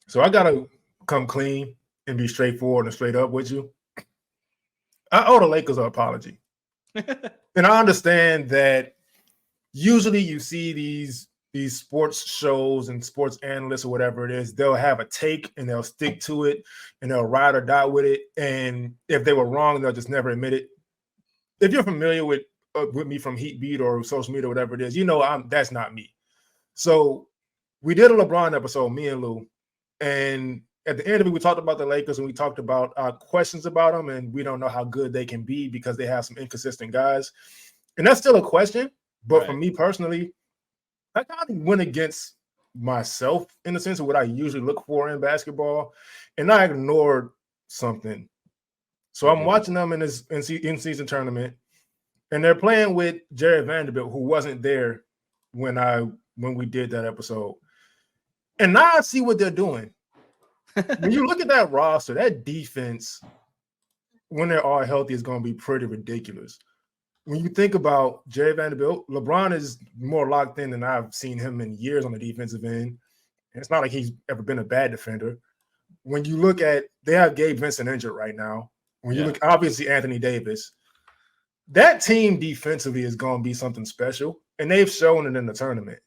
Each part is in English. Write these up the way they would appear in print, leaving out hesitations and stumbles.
So I gotta come clean and be straightforward and straight up with you. I owe the Lakers an apology. And I understand that usually you see these sports shows and sports analysts or whatever it is, they'll have a take and they'll stick to it and they'll ride or die with it. And if they were wrong, they'll just never admit it. If you're familiar with me from Heat Beat or social media or whatever it is, you know that's not me. So we did a LeBron episode, me and Lou, and at the end of it, we talked about the Lakers and we talked about questions about them, and we don't know how good they can be because they have some inconsistent guys. And that's still a question, but for me personally, I kind of went against myself in the sense of what I usually look for in basketball, and I ignored something. So I'm watching them in this in-season tournament, and they're playing with Jared Vanderbilt, who wasn't there when we did that episode. And now I see what they're doing. When you look at that roster, that defense, when they're all healthy, is going to be pretty ridiculous. When you think about Jared Vanderbilt, LeBron is more locked in than I've seen him in years on the defensive end. And it's not like he's ever been a bad defender. When you look at, they have Gabe Vincent injured right now. When you look, obviously Anthony Davis, that team defensively is going to be something special, and they've shown it in the tournament.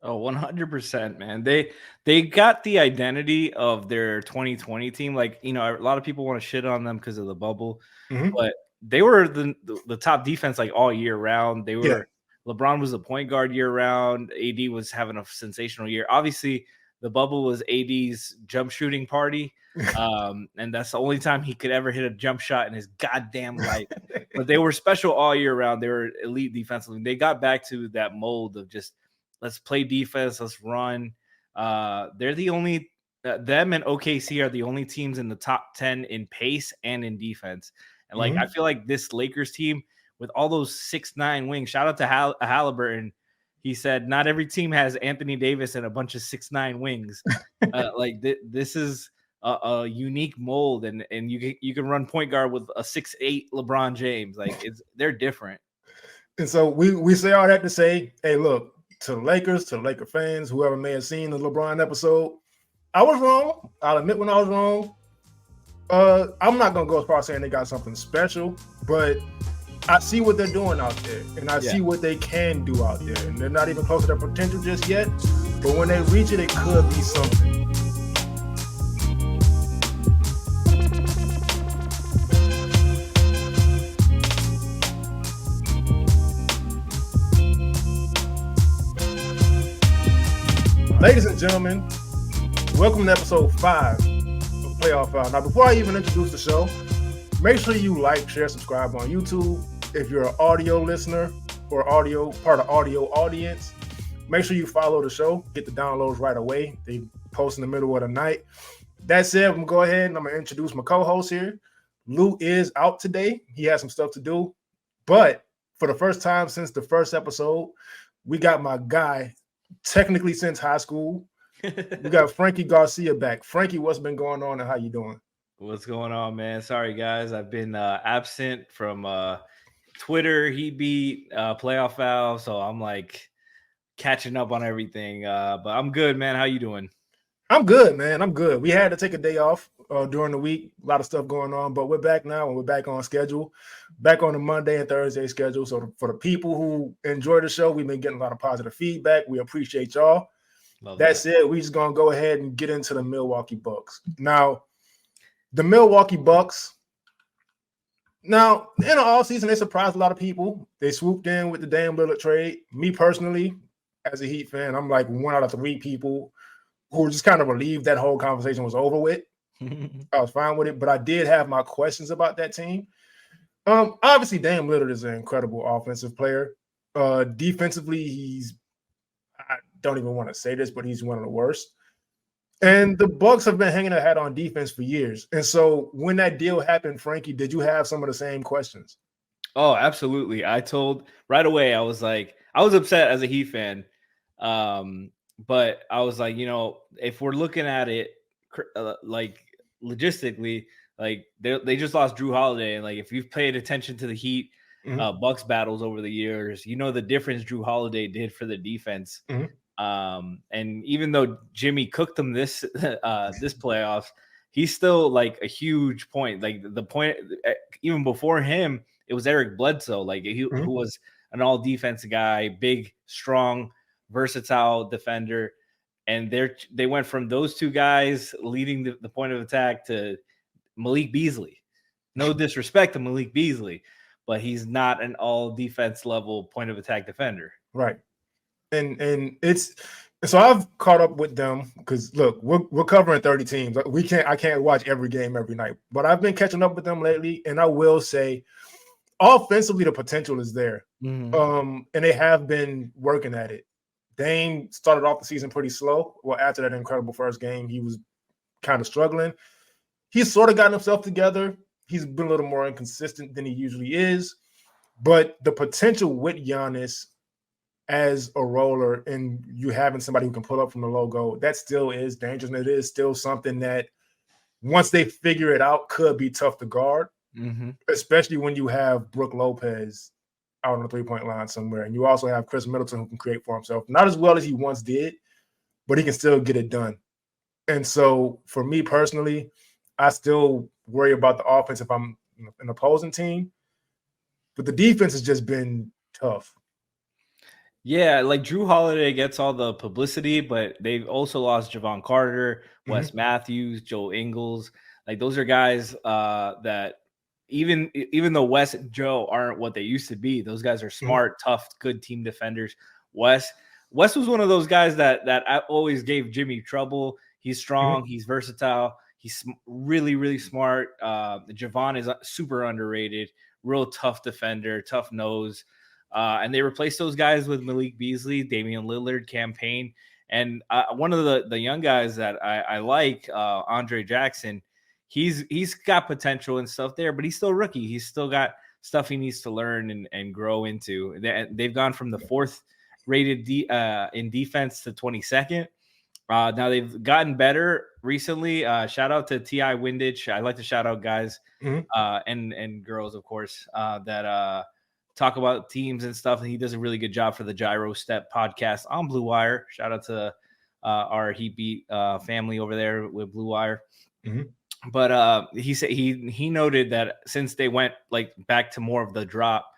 Oh, 100%, man. They got the identity of their 2020 team. Like, you know, a lot of people want to shit on them because of the bubble, but they were the top defense like all year round. They were LeBron was the point guard year round. AD was having a sensational year. Obviously, the bubble was AD's jump shooting party. And that's the only time he could ever hit a jump shot in his goddamn life. But they were special all year round. They were elite defensively. They got back to that mold of just let's play defense, let's run. They're the only them and OKC are the only teams in the top 10 in pace and in defense. And like I feel like this Lakers team with all those 6'9" wings. Shout out to Halliburton. He said not every team has Anthony Davis and a bunch of 6'9" wings. This is a unique mold, and you can run point guard with a 6'8" LeBron James. Like they're different. And so we say all that to say, hey, look, to the Lakers, to the Laker fans, whoever may have seen the LeBron episode, I was wrong. I'll admit when I was wrong. I'm not gonna go as far as saying they got something special, but I see what they're doing out there, and I see what they can do out there. And they're not even close to their potential just yet, but when they reach it, it could be something. Ladies and gentlemen, welcome to episode 5 of Playoff Foul. Now, before I even introduce the show, make sure you like, share, subscribe on YouTube. If you're an audio listener or part of audio audience, make sure you follow the show. Get the downloads right away. They post in the middle of the night. That said, I'm going to go ahead and I'm going to introduce my co-host here. Lou is out today. He has some stuff to do. But for the first time since the first episode, we got my guy, technically since high school. We got Frankie Garcia back. Frankie, what's been going on and how you doing? What's going on, man? Sorry, guys. I've been absent from Twitter, Heat Beat, Playoff Foul, so I'm like catching up on everything. But I'm good, man. How you doing? I'm good, man. I'm good. We had to take a day off during the week. A lot of stuff going on, but we're back now and we're back on schedule. Back on the Monday and Thursday schedule. So for the people who enjoy the show, we've been getting a lot of positive feedback. We appreciate y'all. That said, we're just going to go ahead and get into the Milwaukee Bucks. Now, the Milwaukee Bucks, now, in the offseason, they surprised a lot of people. They swooped in with the Dame Lillard trade. Me personally, as a Heat fan, I'm like 1 out of 3 people who were just kind of relieved that whole conversation was over with. I was fine with it, but I did have my questions about that team. Obviously, Dame Lillard is an incredible offensive player. Defensively, I don't even want to say this, but he's one of the worst. And the Bucks have been hanging their hat on defense for years. And so when that deal happened, Frankie, did you have some of the same questions? Oh, absolutely. I told right away, I was like, I was upset as a Heat fan. But I was like, you know, if we're looking at it like logistically, like they just lost Drew Holiday. And like, if you've paid attention to the Heat Bucks battles over the years, you know the difference Drew Holiday did for the defense. And even though Jimmy cooked them this playoffs, he's still like a huge point. Like the point, even before him, it was Eric Bledsoe, like who was an all defense guy, big, strong, versatile defender. And they went from those two guys leading the point of attack to Malik Beasley. No disrespect to Malik Beasley, but he's not an all defense level point of attack defender. Right. And it's so I've caught up with them because look, we're covering 30 teams. I can't watch every game every night, but I've been catching up with them lately, and I will say offensively the potential is there. And they have been working at it. Dame started off the season pretty slow. Well, after that incredible first game, he was kind of struggling. He's sort of gotten himself together. He's been a little more inconsistent than he usually is, but the potential with Giannis as a roller and you having somebody who can pull up from the logo, that still is dangerous. And it is still something that once they figure it out could be tough to guard, especially when you have Brook Lopez out on the three-point line somewhere. And you also have Chris Middleton who can create for himself. Not as well as he once did, but he can still get it done. And so for me personally, I still worry about the offense if I'm an opposing team. But the defense has just been tough. Yeah, like Drew Holiday gets all the publicity, but they've also lost Javon Carter, Wes Matthews, Joe Ingles. Like those are guys that even though Wes and Joe aren't what they used to be, those guys are smart, tough, good team defenders. Wes was one of those guys that always gave Jimmy trouble. He's strong, he's versatile, he's really, really smart. Javon is super underrated, real tough defender, tough nose. And they replaced those guys with Malik Beasley, Damian Lillard, campaign. And one of the young guys that I like, Andre Jackson, he's got potential and stuff there, but he's still a rookie. He's still got stuff he needs to learn and grow into. They've gone from the 4th rated in defense to 22nd. Now they've gotten better recently. Shout out to T.I. Windich. I like to shout out guys and girls, of course, that talk about teams and stuff. And he does a really good job for the Gyro Step podcast on Blue Wire. Shout out to our Heat Beat family over there with Blue Wire. But he said he noted that since they went like back to more of the drop,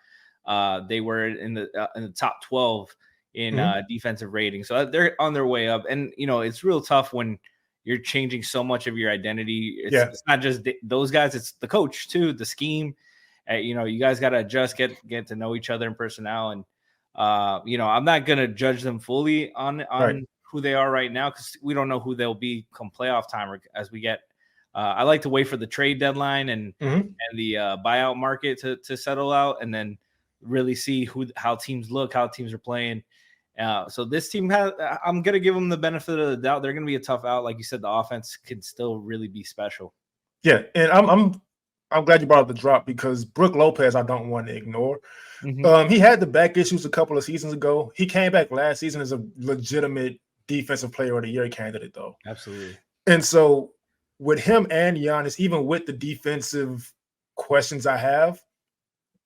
they were in the top 12 in defensive rating. So they're on their way up. And it's real tough when you're changing so much of your identity. It's not just those guys; it's the coach too, the scheme. You guys got to adjust, get to know each other in personnel. And, I'm not going to judge them fully on who they are right now because we don't know who they'll be come playoff time as we get. I like to wait for the trade deadline and the buyout market to settle out and then really see how teams look, how teams are playing. So this team I'm going to give them the benefit of the doubt. They're going to be a tough out. Like you said, the offense can still really be special. Yeah. And I'm glad you brought up the drop because Brook Lopez, I don't want to ignore. He had the back issues a couple of seasons ago. He came back last season as a legitimate defensive player of the year candidate, though. Absolutely. And so with him and Giannis, even with the defensive questions I have,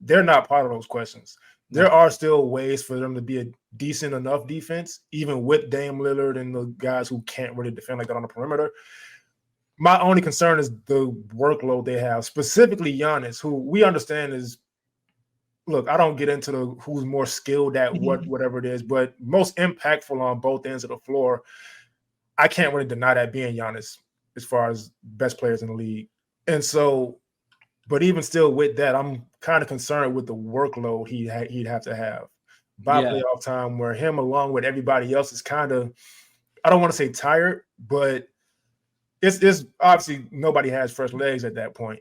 they're not part of those questions. There are still ways for them to be a decent enough defense, even with Dame Lillard and the guys who can't really defend like that on the perimeter. My only concern is the workload they have, specifically Giannis, who we understand is, look, I don't get into who's more skilled at whatever it is, but most impactful on both ends of the floor. I can't really deny that being Giannis as far as best players in the league. And so, but even still with that, I'm kind of concerned with the workload he'd have to have by playoff time where him along with everybody else is kind of, I don't want to say tired, but it's obviously nobody has fresh legs at that point.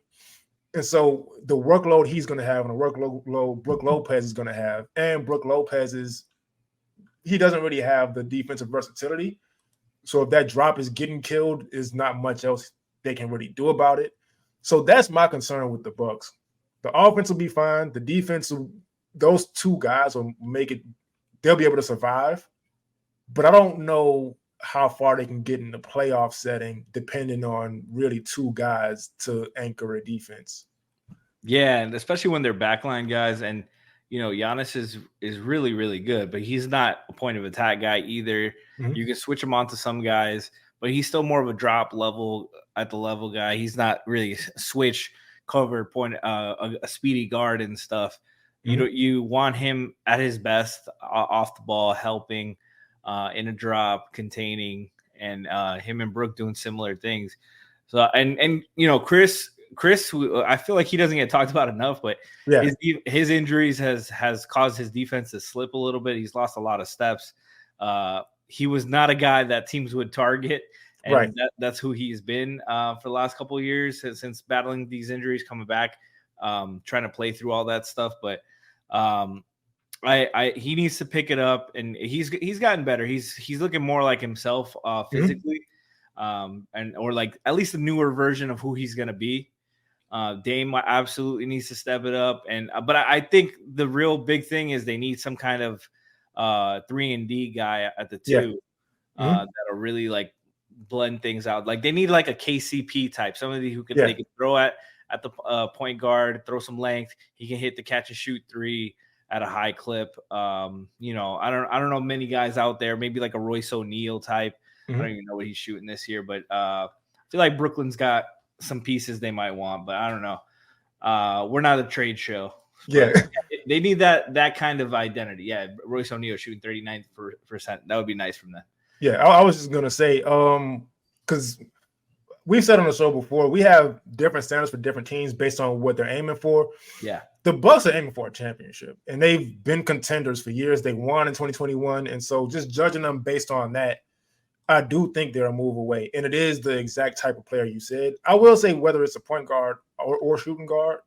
And so the workload he's going to have and the workload Brook Lopez is going to have, and Brook Lopez he doesn't really have the defensive versatility. So if that drop is getting killed, is not much else they can really do about it. So that's my concern with the Bucks. The offense will be fine. The defense, those two guys will make it, they'll be able to survive. But I don't know how far they can get in the playoff setting, depending on really two guys to anchor a defense. Yeah, and especially when they're backline guys, and Giannis is really, really good, but he's not a point of attack guy either. You can switch him on to some guys, but he's still more of a drop level at the level guy. He's not really switch cover point, a speedy guard and stuff. You want him at his best off the ball, helping in a drop, containing, and him and Brook doing similar things. So and Chris, who I feel like he doesn't get talked about enough, but his injuries has caused his defense to slip a little bit. He's lost a lot of steps. He was not a guy that teams would target, and that's who he's been for the last couple of years since battling these injuries, coming back, trying to play through all that stuff. But he needs to pick it up, and he's gotten better. He's looking more like himself physically, or like at least a newer version of who he's gonna be. Dame absolutely needs to step it up, but I think the real big thing is they need some kind of 3-and-D guy at the 2 that'll really like blend things out. Like they need like a KCP type, somebody who they can throw at the point guard, throw some length. He can hit the catch and shoot 3 at a high clip. I don't know many guys out there. Maybe like a Royce O'Neal type. I don't even know what he's shooting this year, but I feel like Brooklyn's got some pieces they might want, but I don't know. We're not a trade show. Yeah, they need that kind of identity. Yeah, Royce O'Neal shooting 39%. That would be nice from them. Yeah, I was just gonna say, because we've said on the show before, we have different standards for different teams based on what they're aiming for. Yeah, the Bucks are aiming for a championship, and they've been contenders for years. They won in 2021, and so just judging them based on that, I do think they're a move away, and it is the exact type of player you said. I will say whether it's a point guard or shooting guard,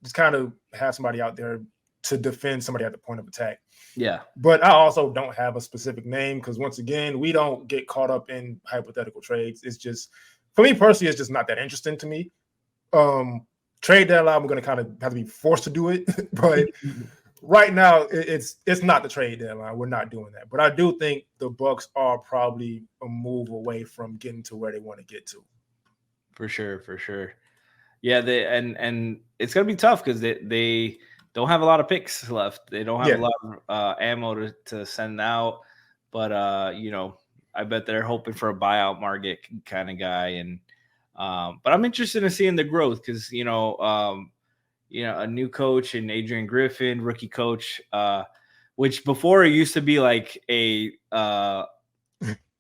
just kind of have somebody out there to defend somebody at the point of attack. Yeah. But I also don't have a specific name because, once again, we don't get caught up in hypothetical trades. It's just, for me personally, it's just not that interesting to me. Trade deadline, we're going to kind of have to be forced to do it. But right now, it's not the trade deadline. We're not doing that. But I do think the Bucks are probably a move away from getting to where they want to get to. For sure. Yeah, and it's going to be tough because they don't have a lot of picks left. They don't have a lot of ammo to send out. But, I bet they're hoping for a buyout market kind of guy. And but I'm interested in seeing the growth because, a new coach and Adrian Griffin, rookie coach, which before it used to be like a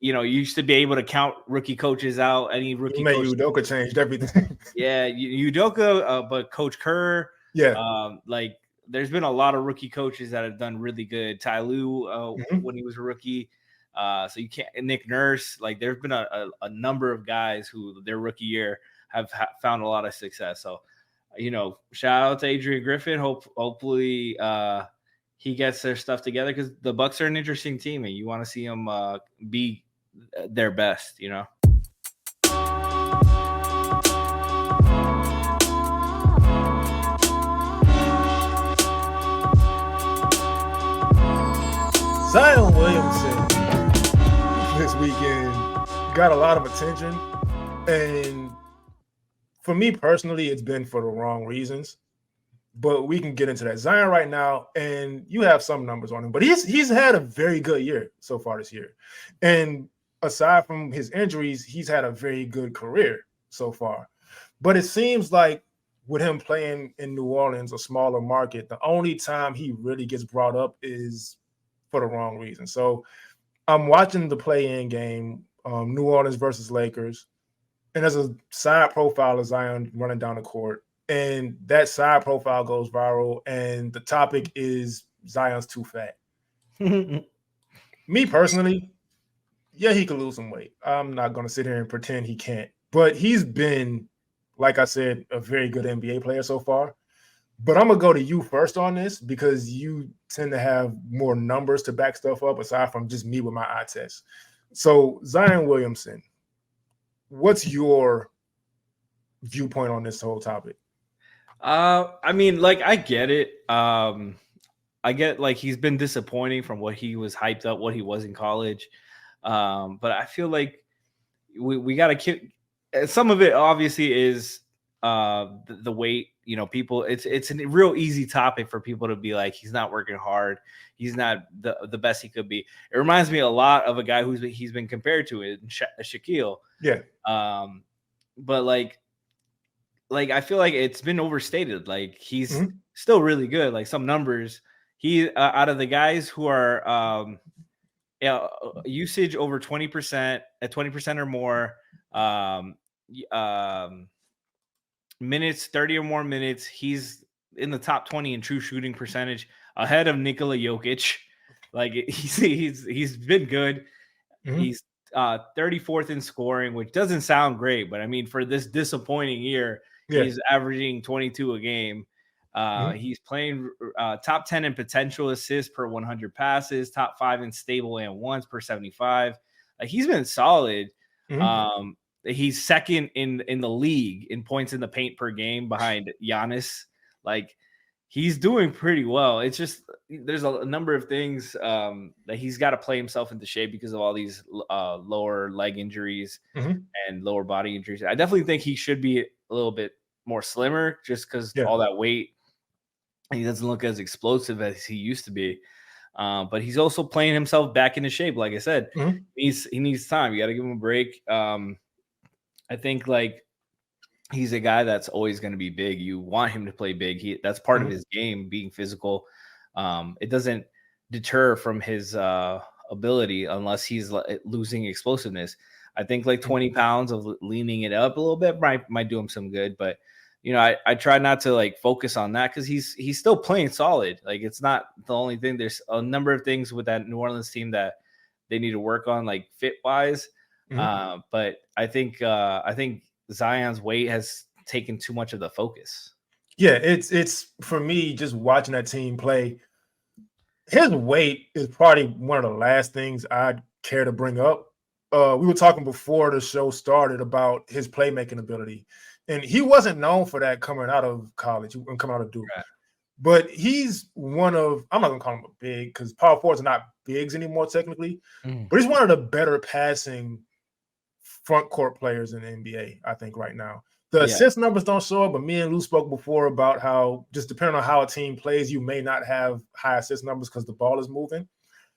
you used to be able to count rookie coaches out. Any rookie coach. Udoka changed everything. Yeah, Udoka, but Coach Kerr. Yeah. There's been a lot of rookie coaches that have done really good. Ty Lue, when he was a rookie. So you can't. Nick Nurse. Like there's been a number of guys who their rookie year have found a lot of success. So, shout out to Adrian Griffin. Hopefully he gets their stuff together because the Bucks are an interesting team and you want to see them be their best. Zion Williamson this weekend got a lot of attention, and for me personally, it's been for the wrong reasons. But we can get into that. Zion right now, and you have some numbers on him, but he's had a very good year so far this year. And aside from his injuries, he's had a very good career so far. But it seems like with him playing in New Orleans, a smaller market, the only time he really gets brought up is for the wrong reason. So I'm watching the play-in game, New Orleans versus Lakers, and there's a side profile of Zion running down the court. And that side profile goes viral, and the topic is Zion's too fat. Me personally, yeah, he could lose some weight. I'm not going to sit here and pretend he can't. But he's been, like I said, a very good NBA player so far. But I'm going to go to you first on this because you tend to have more numbers to back stuff up aside from just me with my eye test. So, Zion Williamson, what's your viewpoint on this whole topic? I get it. I get like he's been disappointing from what he was hyped up, what he was in college. But I feel like we got to keep some of it obviously is the weight people, it's a real easy topic for people to be like, he's not working hard. He's not the best he could be. It reminds me a lot of a guy he's been compared to in Shaquille. Yeah. But like I feel like it's been overstated. Like he's still really good. Like some numbers, he out of the guys who are usage over 20% at 20% or more, minutes, 30 or more minutes, he's in the top 20 in true shooting percentage, ahead of Nikola Jokic. Like he's been good. He's 34th in scoring, which doesn't sound great, but I mean, for this disappointing year, he's averaging 22 a game. He's playing top 10 in potential assists per 100 passes, top 5 in stable and ones per 75. Like he's been solid. He's second in the league in points in the paint per game behind Giannis. Like he's doing pretty well. It's just there's a number of things that he's got to play himself into shape because of all these lower leg injuries and lower body injuries. I definitely think he should be a little bit more slimmer just because all that weight. And he doesn't look as explosive as he used to be. But he's also playing himself back into shape. Like I said, he needs time. You got to give him a break. I think like he's a guy that's always going to be big. You want him to play big. That's part of his game, being physical. It doesn't deter from his ability unless he's losing explosiveness. I think like 20 pounds of leaning it up a little bit might do him some good. But, I try not to like focus on that because he's still playing solid. Like it's not the only thing. There's a number of things with that New Orleans team that they need to work on, like fit wise. But I think Zion's weight has taken too much of the focus. Yeah, it's for me just watching that team play. His weight is probably one of the last things I'd care to bring up. We were talking before the show started about his playmaking ability, and he wasn't known for that coming out of college and coming out of Duke. Right. But he's one of, I'm not gonna call him a big because power forwards are not bigs anymore technically, but he's one of the better passing front court players in the NBA, I think, right now. The assist numbers don't show up, but me and Lou spoke before about how just depending on how a team plays, you may not have high assist numbers because the ball is moving.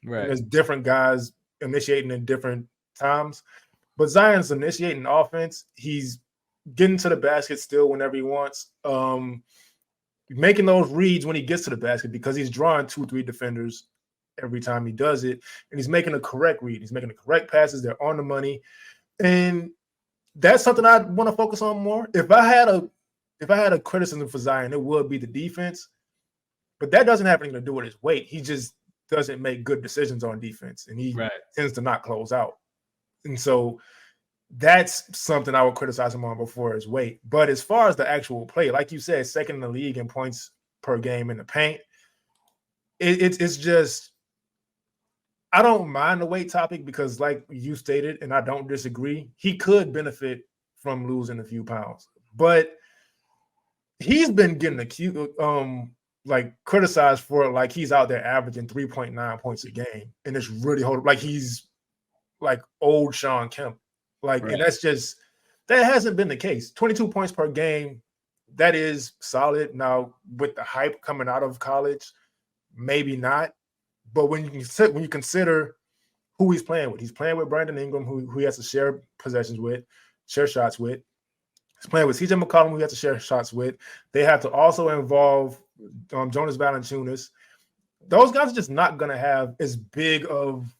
Right. And there's different guys initiating in different times. But Zion's initiating offense. He's getting to the basket still whenever he wants. Making those reads when he gets to the basket because he's drawing 2-3 defenders every time he does it. And he's making the correct read. He's making the correct passes. They're on the money. And that's something I want to focus on more. If I had a criticism for Zion, it would be the defense. But that doesn't have anything to do with his weight. He just doesn't make good decisions on defense, and he tends to not close out. And so that's something I would criticize him on before his weight. But as far as the actual play, like you said, second in the league in points per game in the paint, it's just I don't mind the weight topic because, like you stated, and I don't disagree, he could benefit from losing a few pounds. But he's been getting criticized for it, like he's out there averaging 3.9 points a game, and it's really like he's like old Sean Kemp. And that hasn't been the case. 22 points per game, that is solid. Now, with the hype coming out of college, maybe not. But when you consider who he's playing with Brandon Ingram, who he has to share possessions with, share shots with. He's playing with CJ McCollum, who he has to share shots with. They have to also involve Jonas Valanciunas. Those guys are just not going to have as big of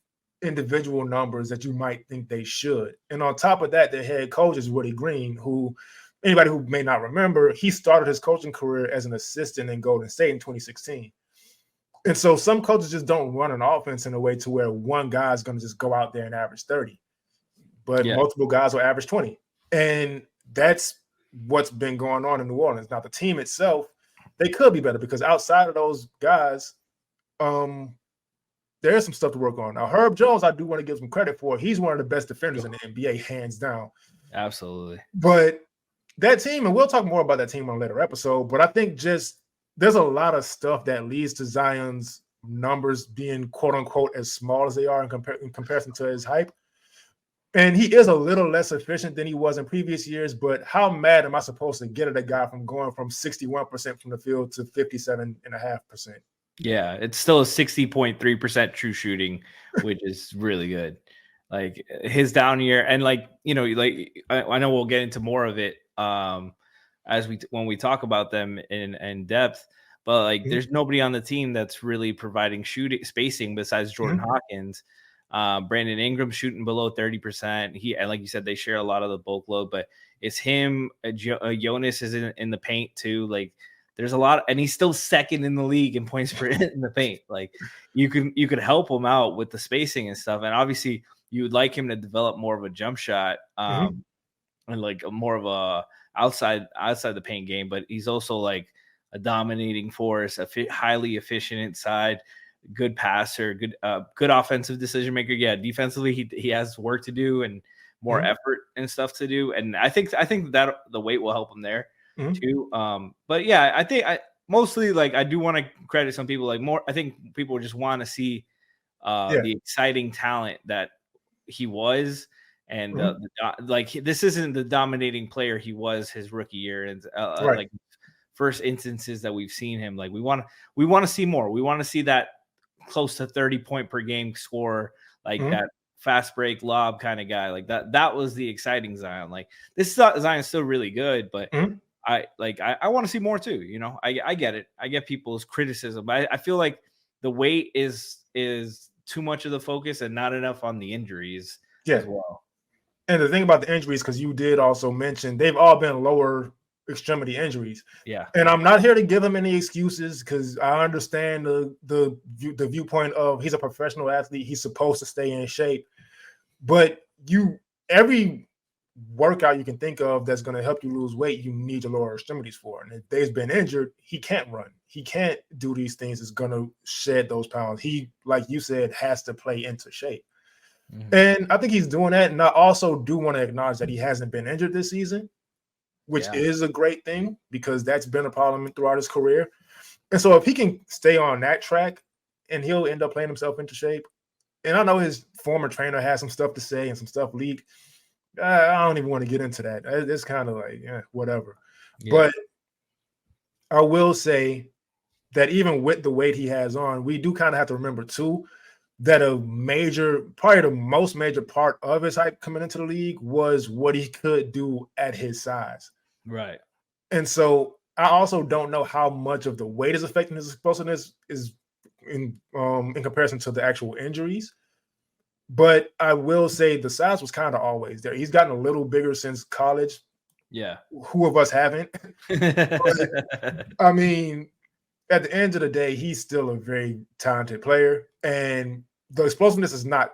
individual numbers that you might think they should. And on top of that, their head coach is Woody Green, who anybody who may not remember, he started his coaching career as an assistant in Golden State in 2016. And so some coaches just don't run an offense in a way to where one guy is going to just go out there and average 30. But multiple guys will average 20. And that's what's been going on in New Orleans. Now, the team itself, they could be better because outside of those guys, there is some stuff to work on. Now, Herb Jones, I do want to give some credit for. He's one of the best defenders in the NBA, hands down. Absolutely. But that team, and we'll talk more about that team on a later episode, but I think just there's a lot of stuff that leads to Zion's numbers being quote unquote as small as they are in comparison to his hype. And he is a little less efficient than he was in previous years, but how mad am I supposed to get at a guy from going from 61% from the field to 57.5%? Yeah, it's still a 60.3% true shooting, which is really good. Like his down year, and like, you know, like I know we'll get into more of it as when we talk about them in depth, but like there's nobody on the team that's really providing shooting spacing besides Jordan Hawkins. Brandon Ingram shooting below 30%. And like you said, they share a lot of the bulk load, but it's him. Jonas is in the paint too. Like there's a lot, and he's still second in the league in points per in the paint. Like you could help him out with the spacing and stuff. And obviously you would like him to develop more of a jump shot, and like more of a outside the paint game. But he's also like a dominating force, highly efficient inside, good passer, good offensive decision maker. Yeah, defensively he has work to do and more effort and stuff to do. And I think that the weight will help him there too. But yeah, I think mostly like I do want to credit some people like more. I think people just want to see the exciting talent that he was. And like this isn't the dominating player he was his rookie year, and like first instances that we've seen him. Like we want to see more. We want to see that close to 30 point per game score, like that fast break lob kind of guy. Like that was the exciting Zion. Like this Zion is still really good, but I want to see more too. You know, I get it. I get people's criticism, but I feel like the weight is too much of the focus and not enough on the injuries as well. And the thing about the injuries, because you did also mention they've all been lower extremity injuries. Yeah. And I'm not here to give him any excuses, because I understand the viewpoint of he's a professional athlete. He's supposed to stay in shape. But every workout you can think of that's going to help you lose weight, you need your lower extremities for. And if Dave's been injured, he can't run. He can't do these things. It's going to shed those pounds. He, like you said, has to play into shape. And I think he's doing that. And I also do want to acknowledge that he hasn't been injured this season, which is a great thing, because that's been a problem throughout his career. And so if he can stay on that track, and he'll end up playing himself into shape. And I know his former trainer has some stuff to say and some stuff leaked. I don't even want to get into that. It's kind of like, whatever. Yeah. But I will say that even with the weight he has on, we do kind of have to remember too, that probably the most major part of his hype coming into the league was what he could do at his size. Right. And so I also don't know how much of the weight is affecting his explosiveness is in comparison to the actual injuries. But I will say the size was kind of always there. He's gotten a little bigger since college. Yeah. Who of us haven't? But, I mean, at the end of the day, he's still a very talented player. And the explosiveness is not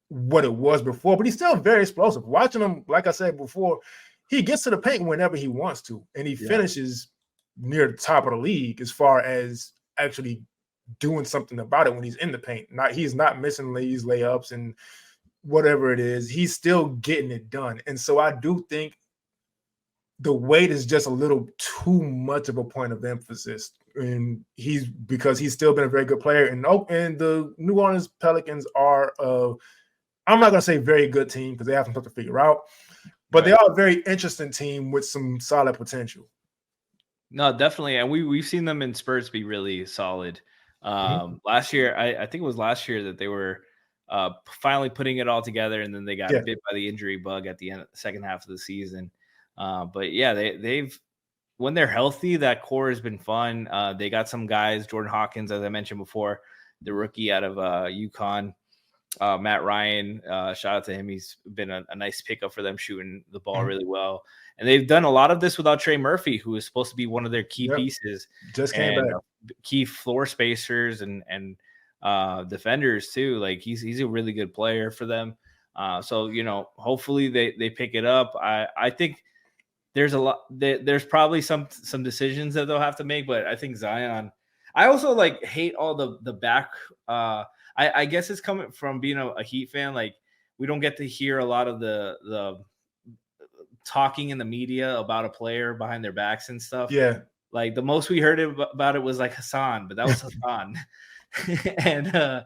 what it was before, but he's still very explosive. Watching him, like I said before, he gets to the paint whenever he wants to, and he finishes near the top of the league as far as actually doing something about it when he's in the paint. He's not missing these layups and whatever it is. He's still getting it done. And so I do think the weight is just a little too much of a point of emphasis. And because he's still been a very good player. And the New Orleans Pelicans are I'm not going to say very good team, because they have some stuff to figure out, but they are a very interesting team with some solid potential. No, definitely. And we've seen them in spurts be really solid. Last year, I think it was last year that they were finally putting it all together, and then they got bit by the injury bug at the end of the second half of the season. But yeah, they've when they're healthy, that core has been fun. They got some guys, Jordan Hawkins, as I mentioned before, the rookie out of UConn, Matt Ryan. Shout out to him. He's been a nice pickup for them, shooting the ball really well. And they've done a lot of this without Trey Murphy, who is supposed to be one of their key pieces. Just came back. Key floor spacers and defenders too. Like he's a really good player for them. So, you know, hopefully they pick it up. I think there's a lot. There's probably some decisions that they'll have to make, but I think Zion. I also like hate all the back. I guess it's coming from being a Heat fan. Like we don't get to hear a lot of the talking in the media about a player behind their backs and stuff. Yeah. Like the most we heard about it was like Hassan, but that was Hassan. And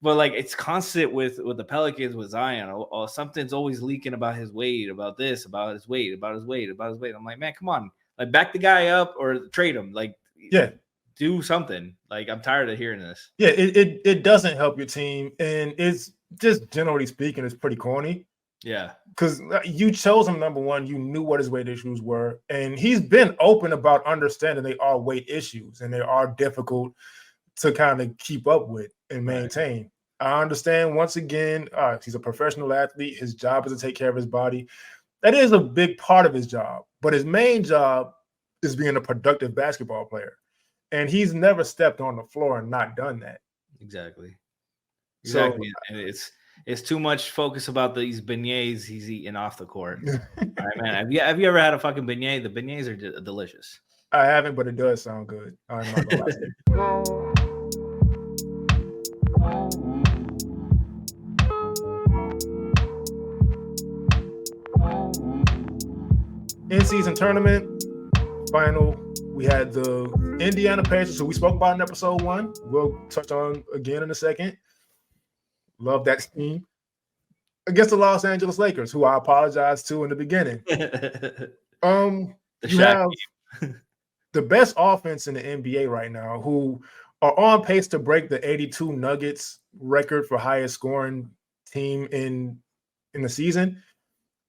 But like it's constant with the Pelicans with Zion. Or something's always leaking about his weight, about this, about his weight, about his weight, about his weight. I'm like, man, come on, like back the guy up or trade him. Like, yeah, do something. Like I'm tired of hearing this. Yeah, it doesn't help your team, and it's just generally speaking, it's pretty corny. Yeah, because you chose him number one. You knew what his weight issues were, and he's been open about understanding they are weight issues and they are difficult to kind of keep up with and maintain. Right. I understand. Once again, he's a professional athlete. His job is to take care of his body. That is a big part of his job, but his main job is being a productive basketball player. And he's never stepped on the floor and not done that. Exactly. So, and it's too much focus about these beignets he's eating off the court. All right, man. Have you ever had a fucking beignet? The beignets are delicious. I haven't, but it does sound good. I'm not gonna lie to you. In-season tournament final. We had the Indiana Pacers, who we spoke about in episode 1. We'll touch on again in a second. Love that team. Against the Los Angeles Lakers, who I apologize to in the beginning. You have the best offense in the NBA right now, who are on pace to break the 82 Nuggets record for highest scoring team in the season.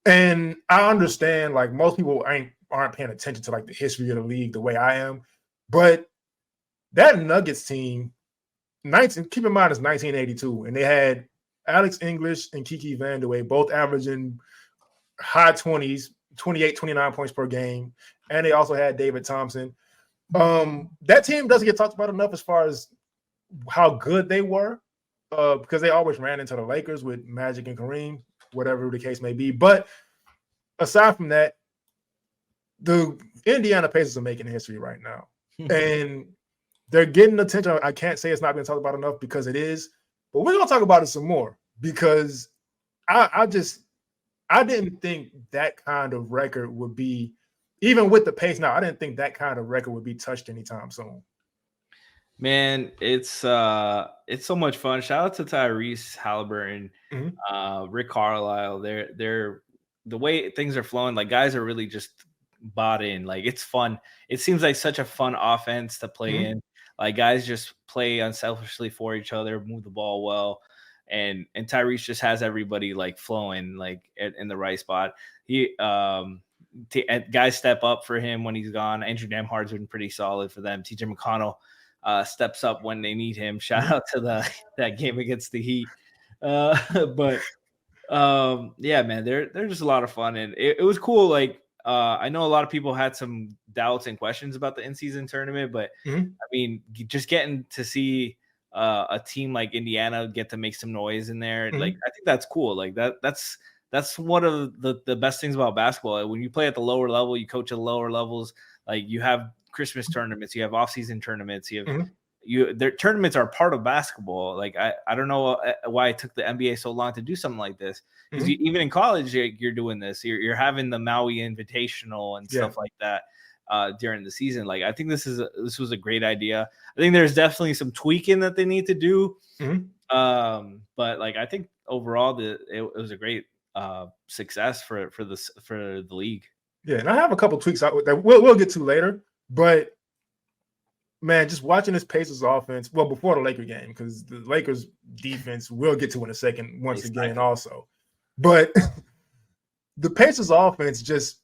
And I understand, like, most people aren't paying attention to like the history of the league the way I am, but that Nuggets team, keep in mind it's 1982, and they had Alex English and Kiki Vandeweghe both averaging high 20s, 28, 29 points per game, and they also had David Thompson. That team doesn't get talked about enough as far as how good they were, because they always ran into the Lakers with Magic and Kareem, whatever the case may be. But aside from that, the Indiana Pacers are making history right now. And they're getting attention. I can't say it's not being talked about enough because it is, but we're going to talk about it some more because I didn't think that kind of record would be, even with the pace now, I didn't think that kind of record would be touched anytime soon. Man, it's so much fun. Shout out to Tyrese Halliburton, Rick Carlisle. They're the way things are flowing, like guys are really just bought in. Like it's fun. It seems like such a fun offense to play in. Like guys just play unselfishly for each other, move the ball well, and Tyrese just has everybody like flowing like in the right spot. He guys step up for him when he's gone. Andrew Nembhard's been pretty solid for them. TJ McConnell steps up when they need him. Shout out to that game against the Heat. But yeah, man, they're just a lot of fun, and it was cool. Like I know a lot of people had some doubts and questions about the in-season tournament, but I mean, just getting to see a team like Indiana get to make some noise in there, like I think that's cool. Like that's one of the best things about basketball. When you play at the lower level, you coach at the lower levels. Like you have Christmas tournaments, you have off-season tournaments, you have their tournaments are part of basketball. Like I don't know why it took the NBA so long to do something like this, because even in college you're doing this. You're having the Maui Invitational and stuff like that during the season. Like I think this was a great idea. I think there's definitely some tweaking that they need to do, but like I think overall it was a great success for the league. Yeah, and I have a couple tweaks that we'll get to later, but man, just watching this Pacers offense, well, before the Laker game, because the Lakers defense we'll get to in a second once again also. But the Pacers offense just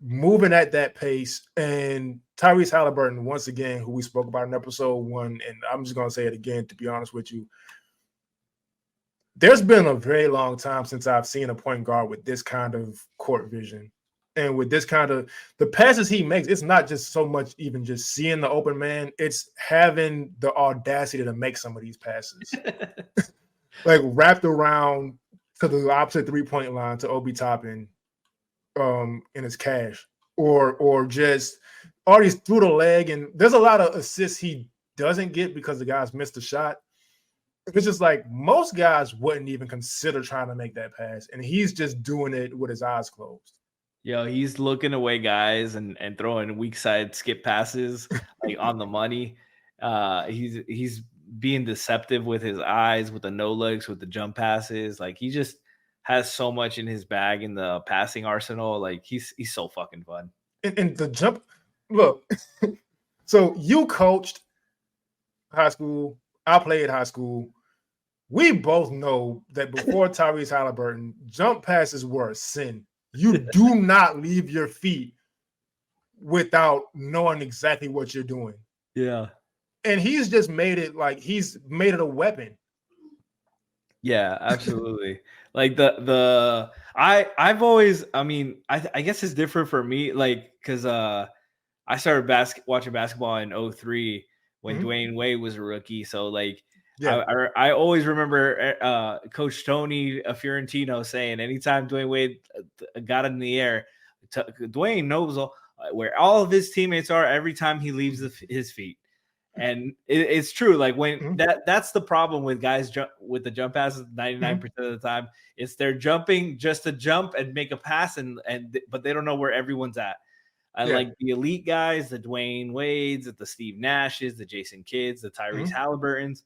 moving at that pace, and Tyrese Halliburton, once again, who we spoke about in episode 1, and I'm just going to say it again, to be honest with you. There's been a very long time since I've seen a point guard with this kind of court vision. And with this kind of the passes he makes, it's not just so much even just seeing the open man, it's having the audacity to make some of these passes. Like wrapped around to the opposite 3-point line to Obi Toppin in his cash. Or just already through the leg. And there's a lot of assists he doesn't get because the guys missed the shot. It's just like most guys wouldn't even consider trying to make that pass. And he's just doing it with his eyes closed. Yo, he's looking away guys and throwing weak side skip passes like on the money. He's being deceptive with his eyes, with the no legs, with the jump passes. Like he just has so much in his bag in the passing arsenal. Like he's so fucking fun. And the jump, look. So you coached high school. I played high school. We both know that before Tyrese Halliburton, jump passes were a sin. You do not leave your feet without knowing exactly what you're doing. Yeah. And he's just made it like he's made it a weapon. Yeah, absolutely. Like I've always, I mean, I guess it's different for me, like, because I started watching basketball in 2003 when Dwayne Wade was a rookie. So like, yeah, I always remember Coach Tony Fiorentino saying, anytime Dwayne Wade got in the air, Dwayne knows where all of his teammates are every time he leaves his feet. And it's true. Like when that's the problem with guys with the jump passes 99% of the time. It's they're jumping just to jump and make a pass, but they don't know where everyone's at. Like the elite guys, the Dwayne Wades, the Steve Nashes, the Jason Kidds, the Tyrese Halliburtons,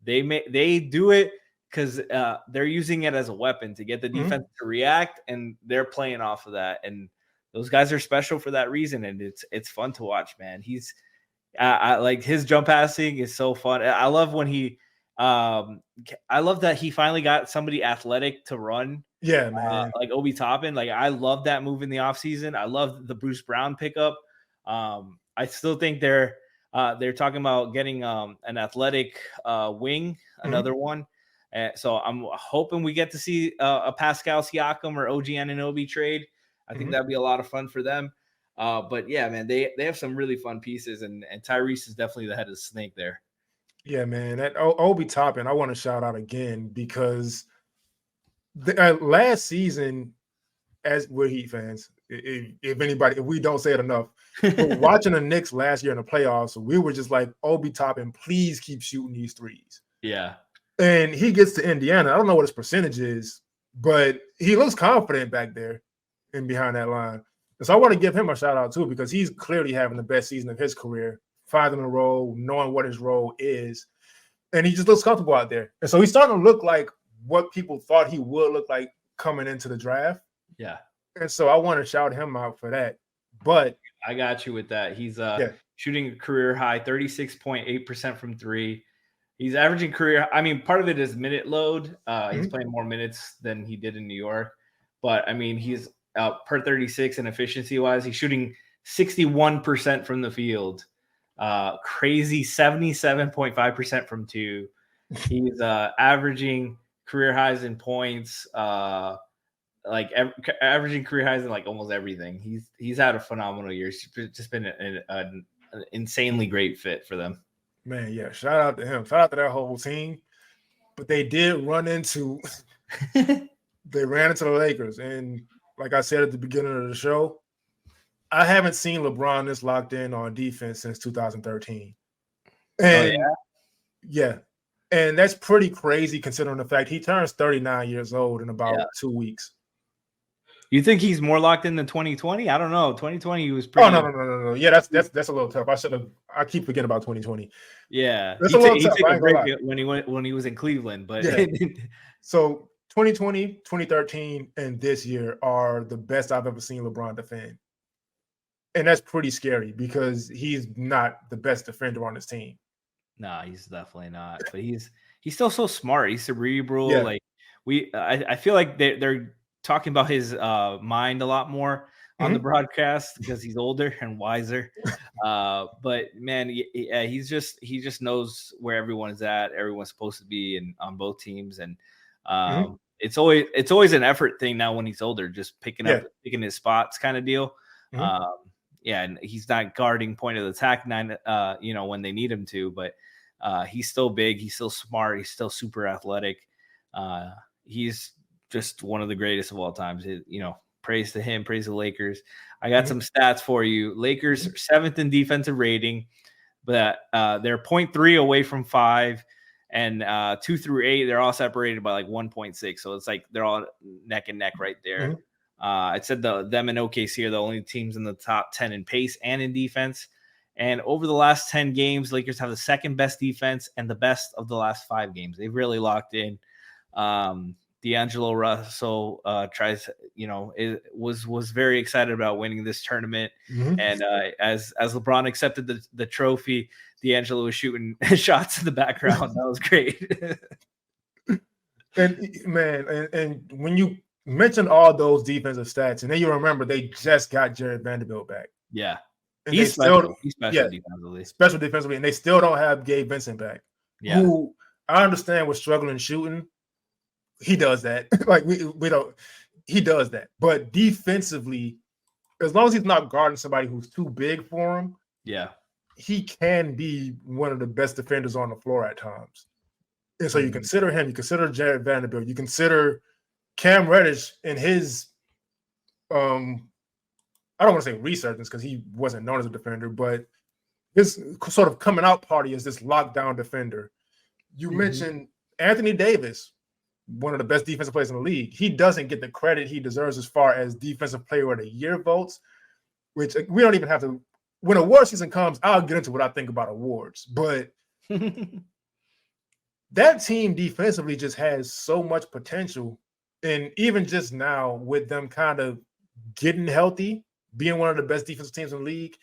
they do it because they're using it as a weapon to get the defense to react, and they're playing off of that. And those guys are special for that reason, and it's fun to watch, man. I like his jump passing is so fun. I love when I love that he finally got somebody athletic to run. Yeah, man. Like Obi Toppin. Like I love that move in the offseason. I love the Bruce Brown pickup. I still think they're talking about getting an athletic wing, another one. So I'm hoping we get to see a Pascal Siakam or OG Anunoby trade. I think that'd be a lot of fun for them. But yeah, man, they have some really fun pieces, and Tyrese is definitely the head of the snake there. Yeah, man. That Obi Toppin, I want to shout out again because last season, as we're Heat fans, if we don't say it enough, but watching the Knicks last year in the playoffs, we were just like, Obi Toppin, please keep shooting these threes. Yeah. And he gets to Indiana. I don't know what his percentage is, but he looks confident back there and behind that line. And so I want to give him a shout out too, because he's clearly having the best season of his career, 5 in a row, knowing what his role is. And he just looks comfortable out there. And so he's starting to look like what people thought he would look like coming into the draft. Yeah. And so I want to shout him out for that. But I got you with that. He's shooting a career high 36.8% from three. He's averaging career. I mean, part of it is minute load. He's playing more minutes than he did in New York. But I mean, he's per 36 and efficiency wise, he's shooting 61% from the field. Crazy 77.5% from two. He's averaging career highs in points. Averaging career highs in like almost everything. He's had a phenomenal year. He's just been an insanely great fit for them. Man, yeah, shout out to him. Shout out to that whole team. But they did run into the Lakers. And like I said at the beginning of the show, I haven't seen LeBron this locked in on defense since 2013. And yeah. And that's pretty crazy considering the fact he turns 39 years old in about 2 weeks. You think he's more locked in than 2020? I don't know. 2020 he was pretty. Oh no. Yeah, that's a little tough. I keep forgetting about 2020. Yeah, that's a little tough. He took a break when he was in Cleveland, but so 2020, 2013, and this year are the best I've ever seen LeBron defend, and that's pretty scary because he's not the best defender on his team. No, he's definitely not. But he's still so smart. He's cerebral. Yeah. Like I feel like they're talking about his mind a lot more on the broadcast because he's older and wiser. But man, he just knows where everyone is at. Everyone's supposed to be on both teams, and it's always an effort thing now when he's older, just picking his spots kind of deal. And he's not guarding point of attack when they need him to, but he's still big, he's still smart, he's still super athletic. He's just one of the greatest of all times. Praise to him, praise the Lakers. I got some stats for you. Lakers 7th in defensive rating, but they're 0.3 away from 5, and 2 through 8, they're all separated by like 1.6. So it's like they're all neck and neck right there. I said them and OKC are the only teams in the top 10 in pace and in defense. And over the last 10 games, Lakers have the second best defense and the best of the last 5 games. They've really locked in. D'Angelo Russell was very excited about winning this tournament. Mm-hmm. And as LeBron accepted the trophy, D'Angelo was shooting shots in the background. That was great. And when you mention all those defensive stats, and then you remember they just got Jared Vanderbilt back. Yeah. And He's special defensively. Special defensively, and they still don't have Gabe Vincent back. Yeah. Who I understand was struggling shooting. He does that. Like we don't. He does that. But defensively, as long as he's not guarding somebody who's too big for him, yeah, he can be one of the best defenders on the floor at times. And so you consider him. You consider Jared Vanderbilt. You consider Cam Reddish and his. I don't want to say resurgence because he wasn't known as a defender, but his sort of coming out party as this lockdown defender. You mentioned Anthony Davis, one of the best defensive players in the league. He doesn't get the credit he deserves as far as defensive player of the year votes, which we don't even have to. When award season comes, I'll get into what I think about awards. But that team defensively just has so much potential. And even just now with them kind of getting healthy, being one of the best defensive teams in the league,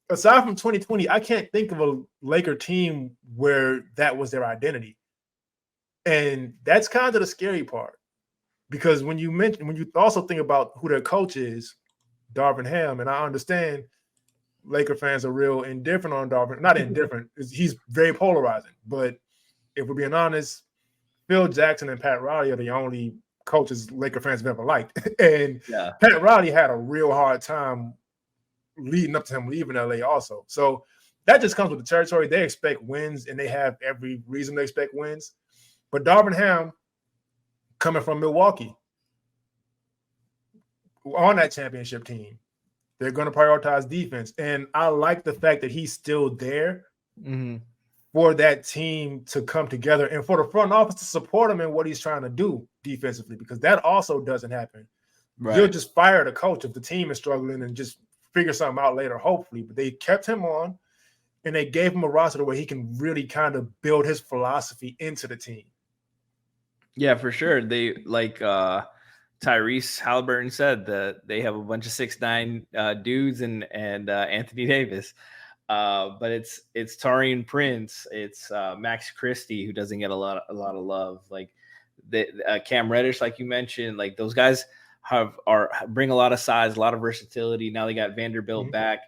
aside from 2020, I can't think of a Laker team where that was their identity. And that's kind of the scary part, because when you also think about who their coach is, Darvin Ham, and I understand Laker fans are real indifferent on Darvin. Not indifferent, he's very polarizing. But if we're being honest, Phil Jackson and Pat Riley are the only coaches Laker fans have ever liked. And Pat Riley had a real hard time leading up to him leaving LA also. So that just comes with the territory. They expect wins, and they have every reason to expect wins. But Darvin Ham, coming from Milwaukee, on that championship team, they're going to prioritize defense. And I like the fact that he's still there for that team to come together and for the front office to support him in what he's trying to do defensively, because that also doesn't happen. Right. You'll just fire the coach if the team is struggling and just figure something out later, hopefully. But they kept him on, and they gave him a roster where he can really kind of build his philosophy into the team. Yeah, for sure. They like Tyrese Halliburton said that they have a bunch of 6'9" dudes and Anthony Davis. But it's Taurean Prince, it's Max Christie, who doesn't get a lot of love. Like Cam Reddish, like you mentioned, like those guys bring a lot of size, a lot of versatility. Now they got Vanderbilt back,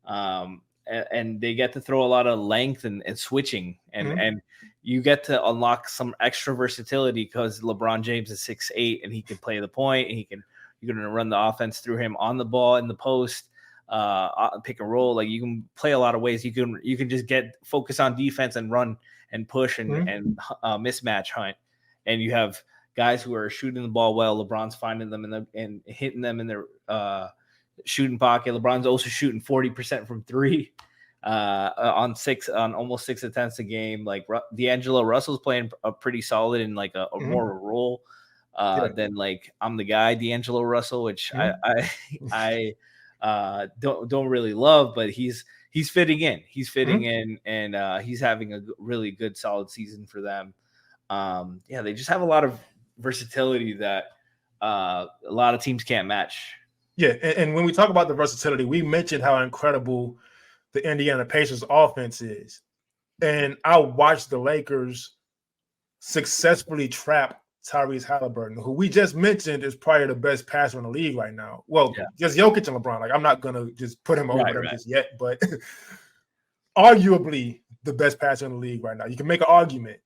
and they get to throw a lot of length and switching, and you get to unlock some extra versatility because LeBron James is 6'8" and he can play the point, and you're going to run the offense through him on the ball in the post. Pick and roll, like you can play a lot of ways. You can just focus on defense and run and push and mismatch hunt, and you have guys who are shooting the ball well. LeBron's finding them and hitting them in their shooting pocket. LeBron's also shooting 40% from 3 on almost 6 attempts a game. Like D'Angelo Russell's playing a pretty solid in like a more of a role than like I'm the guy D'Angelo Russell, which I don't really love, but he's fitting in. He's fitting in, and he's having a really good, solid season for them. They just have a lot of versatility that a lot of teams can't match. Yeah, and when we talk about the versatility, we mentioned how incredible the Indiana Pacers offense is. And I watched the Lakers successfully trap Tyrese Halliburton, who we just mentioned is probably the best passer in the league right now. Well, just Jokic and LeBron. Like, I'm not going to just put him over them just yet, but arguably the best passer in the league right now. You can make an argument.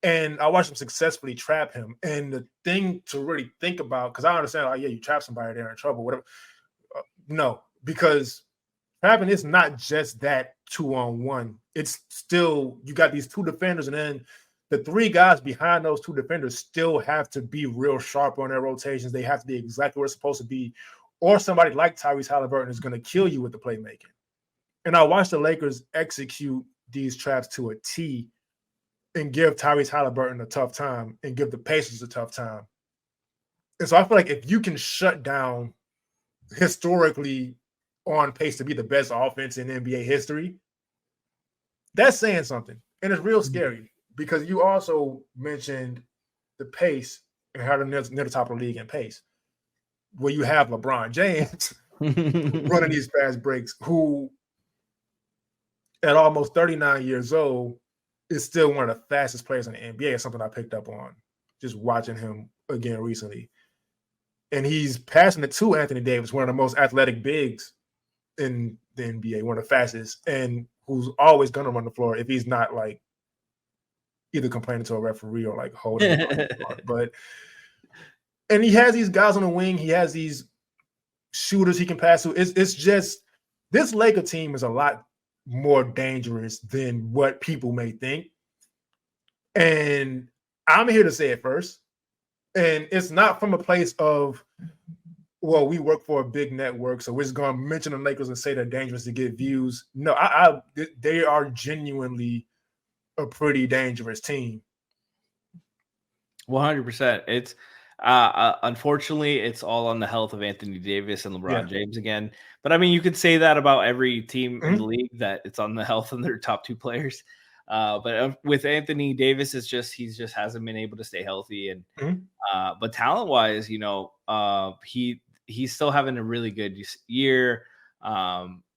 And I watched him successfully trap him. And the thing to really think about, because I understand, you trap somebody, they're in trouble, whatever. No, because trapping is not just that 2-on-1. It's still, you got these 2 defenders, and then the 3 guys behind those 2 defenders still have to be real sharp on their rotations. They have to be exactly where it's supposed to be, or somebody like Tyrese Halliburton is going to kill you with the playmaking. And I watched the Lakers execute these traps to a T and give Tyrese Halliburton a tough time and give the Pacers a tough time. And so I feel like if you can shut down historically on pace to be the best offense in NBA history, that's saying something. And it's real scary because you also mentioned the pace and how they're near the top of the league in pace, where you have LeBron James running these fast breaks, who at almost 39 years old is still one of the fastest players in the NBA. It's something I picked up on just watching him again recently. And he's passing it to Anthony Davis, one of the most athletic bigs in the NBA, one of the fastest, and who's always going to run the floor if he's not like either complaining to a referee or like holding it. But and he has these guys on the wing. He has these shooters he can pass to. It's just this Laker team is a lot more dangerous than what people may think. And I'm here to say it first. And it's not from a place of, well, we work for a big network, so we're just going to mention the Lakers and say they're dangerous to get views. No, they are genuinely a pretty dangerous team. 100%. It's unfortunately, it's all on the health of Anthony Davis and LeBron James again. But I mean, you could say that about every team in the league, that it's on the health of their top two players. But with Anthony Davis, it's just he just hasn't been able to stay healthy. And but talent wise, he's still having a really good year.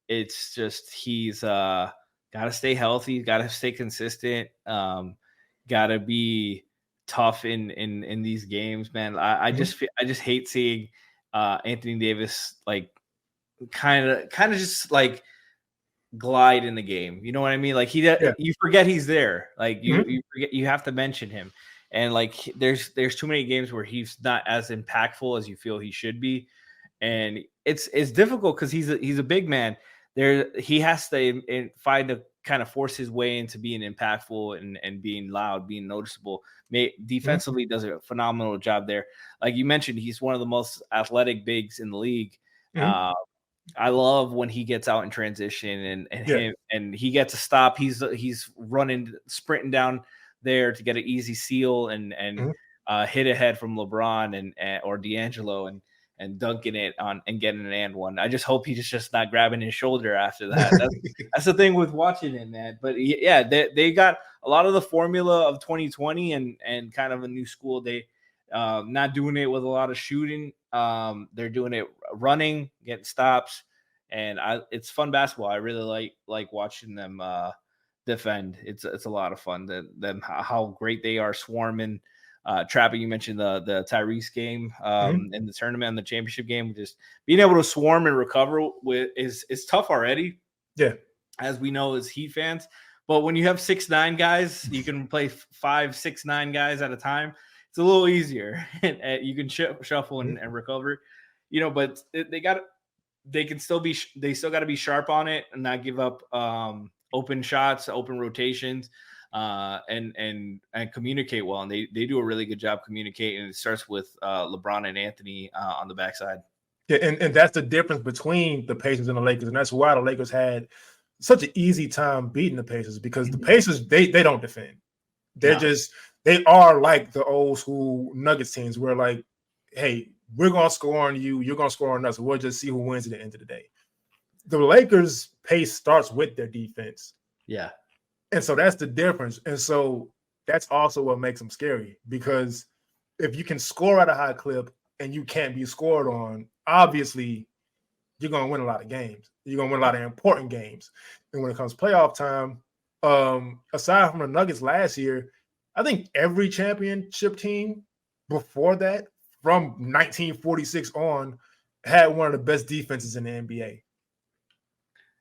It's just he's got to stay healthy, got to stay consistent, got to be tough in these games, man. I just hate seeing Anthony Davis like kind of just like glide in the game. You know what I mean? Like you forget he's there. Like you forget, you have to mention him. And like there's too many games where he's not as impactful as you feel he should be. And it's difficult because he's a big man. He has to find a kind of force his way into being impactful and being loud, being noticeable. Defensively does a phenomenal job there. Like you mentioned, he's one of the most athletic bigs in the league. I love when he gets out in transition and he gets a stop. He's running, sprinting down there to get an easy seal and hit ahead from LeBron or D'Angelo and dunking it on and getting an and one. I just hope he's just not grabbing his shoulder after that. That's the thing with watching it, man. But yeah, they got a lot of the formula of 2020 and kind of a new school. They not doing it with a lot of shooting. They're doing it running, getting stops, and it's fun basketball. I really like watching them defend. It's a lot of fun. Them how great they are swarming. Trapping, you mentioned the Tyrese game in the tournament and the championship game. Just being able to swarm and recover is tough already. Yeah, as we know as Heat fans. But when you have 6'9" guys, you can play 5, 6'9" guys at a time. It's a little easier, and you can shuffle and recover. But they still got to be sharp on it and not give up open shots, open rotations. And communicate well, and they do a really good job communicating. It starts with LeBron and Anthony on the backside. Yeah, and that's the difference between the Pacers and the Lakers, and that's why the Lakers had such an easy time beating the Pacers, because the Pacers they don't defend. They are like the old school Nuggets teams where like, hey, we're gonna score on you, you're gonna score on us. We'll just see who wins at the end of the day. The Lakers' pace starts with their defense. Yeah. And so that's the difference. And so that's also what makes them scary, because if you can score at a high clip and you can't be scored on, obviously you're going to win a lot of games. You're going to win a lot of important games. And when it comes playoff time, aside from the Nuggets last year, I think every championship team before that, from 1946 on, had one of the best defenses in the NBA.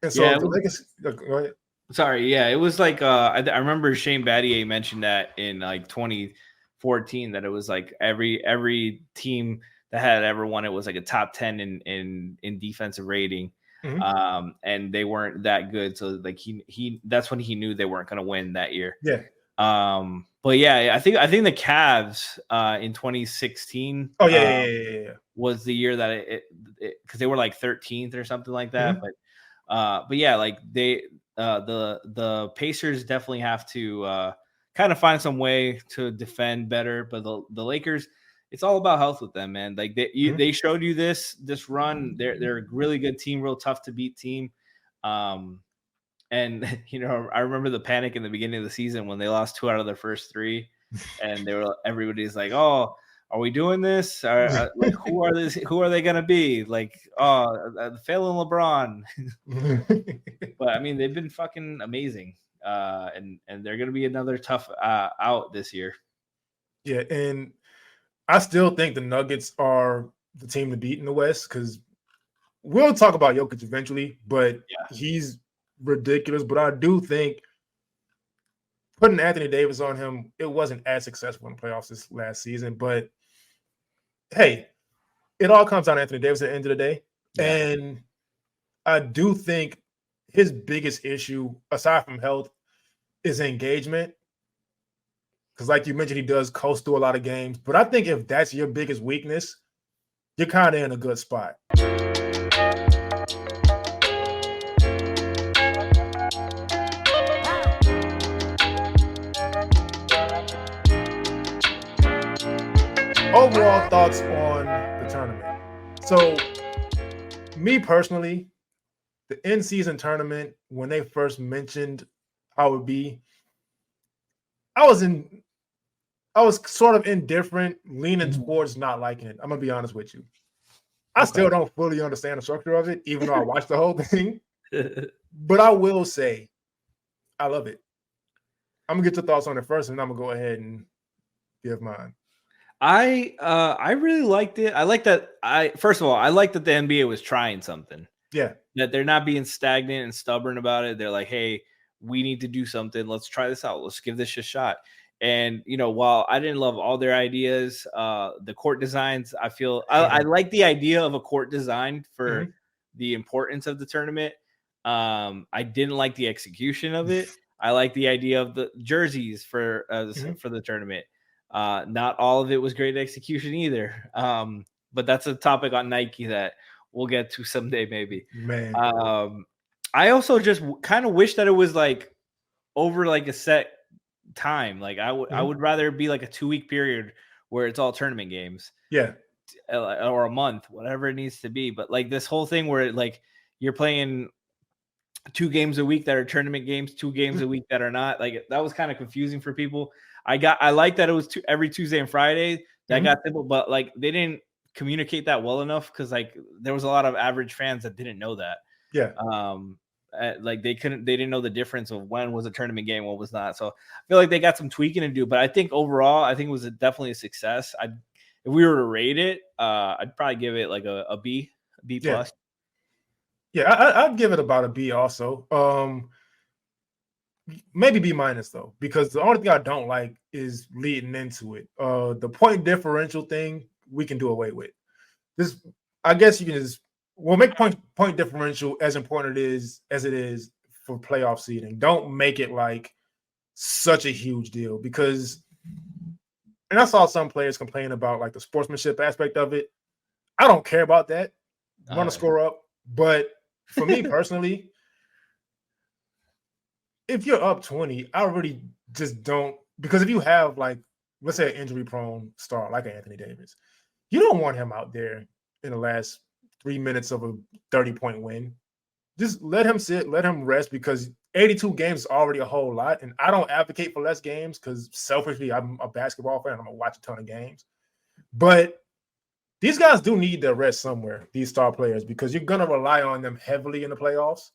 And so the Lakers, go ahead. Sorry, yeah, it was like I remember Shane Battier mentioned that in like 2014 that it was like every team that had ever won it was like a top 10 in defensive rating, and they weren't that good. So like he that's when he knew they weren't going to win that year. Yeah. But yeah, I think the Cavs in 2016. Oh yeah. Was the year that it because they were like 13th or something like that. But yeah, like the Pacers definitely have to kind of find some way to defend better. But the Lakers, it's all about health with them, man. Like they showed you this run. They're a really good team, real tough to beat team. And I remember the panic in the beginning of the season when they lost 2 out of their first 3, and everybody's like, "Oh, are we doing this? Like, who are this? Who are they gonna be? Like, failing LeBron." But I mean, they've been fucking amazing, and they're gonna be another tough out this year. Yeah, and I still think the Nuggets are the team to beat in the West because we'll talk about Jokic eventually, but he's ridiculous. But I do think putting Anthony Davis on him, it wasn't as successful in the playoffs this last season. But hey, it all comes down to Anthony Davis at the end of the day. Yeah. And I do think his biggest issue, aside from health, is engagement. Because like you mentioned, he does coast through a lot of games. But I think if that's your biggest weakness, you're kind of in a good spot. Overall thoughts on the tournament. So, me personally, the in-season tournament, when they first mentioned how it would be, I was sort of indifferent, leaning towards not liking it. I'm going to be honest with you. I still don't fully understand the structure of it, even though I watched the whole thing. But I will say, I love it. I'm going to get your thoughts on it first, and I'm going to go ahead and give mine. I really liked it. I like that. First of all, I like that the NBA was trying something. Yeah. That they're not being stagnant and stubborn about it. They're like, hey, we need to do something. Let's try this out. Let's give this a shot. And, while I didn't love all their ideas, the court designs, I like the idea of a court design for the importance of the tournament. I didn't like the execution of it. I like the idea of the jerseys for the tournament. Not all of it was great execution either. But that's a topic on Nike that we'll get to someday, maybe. Man. I also just kind of wish that it was like over like a set time. Like I would rather be like a 2-week period where it's all tournament games. Yeah. Or a month, whatever it needs to be. But like this whole thing where like you're playing 2 games a week that are tournament games, 2 games a week that are not, like that was kind of confusing for people. I like that it was every Tuesday and Friday. That got simple, but like they didn't communicate that well enough because like there was a lot of average fans that didn't know that. Yeah. Like they didn't know the difference of when was a tournament game, what was not. So I feel like they got some tweaking to do, but I think overall, I think it was definitely a success. If we were to rate it, I'd probably give it like a B plus. Yeah, I'd give it about a B also. Maybe B minus though, because the only thing I don't like is leading into it. The point differential thing we can do away with. This, I guess you can just make point differential as important as it is for playoff seeding. Don't make it like such a huge deal because, and I saw some players complain about like the sportsmanship aspect of it. I don't care about that. Want to score up, but for me personally. If you're up 20, I really just don't, because if you have like, let's say an injury-prone star like Anthony Davis, you don't want him out there in the last 3 minutes of a 30-point win. Just let him sit, let him rest, because 82 games is already a whole lot, and I don't advocate for less games because selfishly, I'm a basketball fan. I'm going to watch a ton of games. But these guys do need their rest somewhere, these star players, because you're going to rely on them heavily in the playoffs.